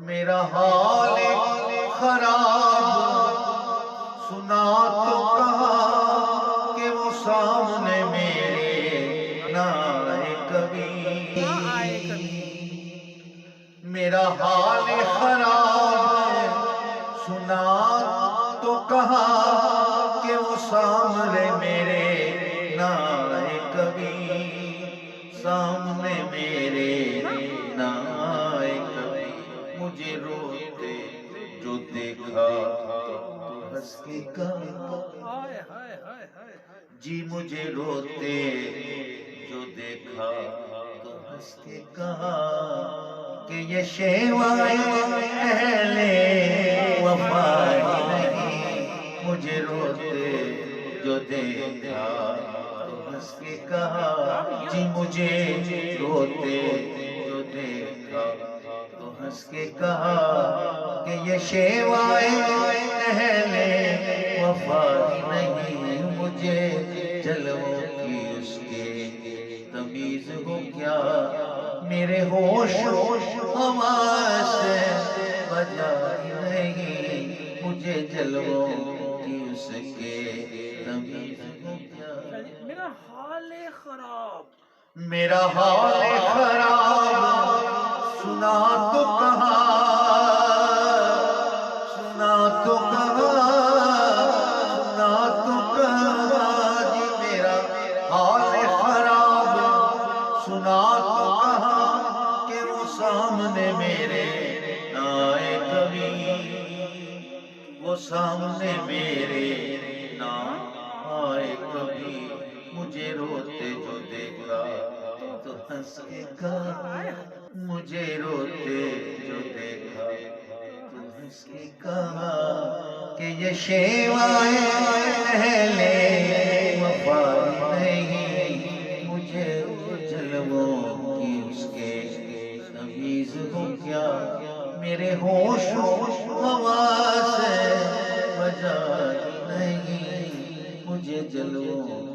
میرا حال خراب سنا تو کہا کہ وہ سامنے میرے نہ آئے کبھی. میرا حال خراب سنا تو کہا کہ وہ سامنے میرے نہ آئے کبھی. سامنے میرے نہ آئے کبھی. مجھے روتے جو دیکھا تو ہنس کے کہا جی مجھے روتے جو دیکھا تو ہنس کے کہا کہ یہ شیوائے اہل وفا نہیں. مجھے روتے جو دیکھا تو ہنس کے کہا جی مجھے روتے جو دیکھا تو ہنس کے کہا کہ یہ شیوائے اہل وفا نہیں. مجھے جلووں کی اس کے تمیز ہو کیا میرے ہوش حواس بجائی نہیں. مجھے جلووں کی اس کے تمیز ہو کیا. میرا حال خراب میرا حال خراب سنا تو کہا سنا تو کہا سنا تو کہا جی میرا حال خراب سنا تو کہا کہ وہ سامنے میرے نہ آئے کبھی. وہ سامنے میرے نہ آئے کبھی. مجھے روتے جو دیکھا تو ہنس کے کہا مجھے روتے جو دیکھا تو ہنس کے کہا کہ یہ شیوائے اہل وفا نہیں. مجھے جلووں کی اس کے تمیز ہو کیا میرے ہوش حواس بجائی نہیں. مجھے جلووں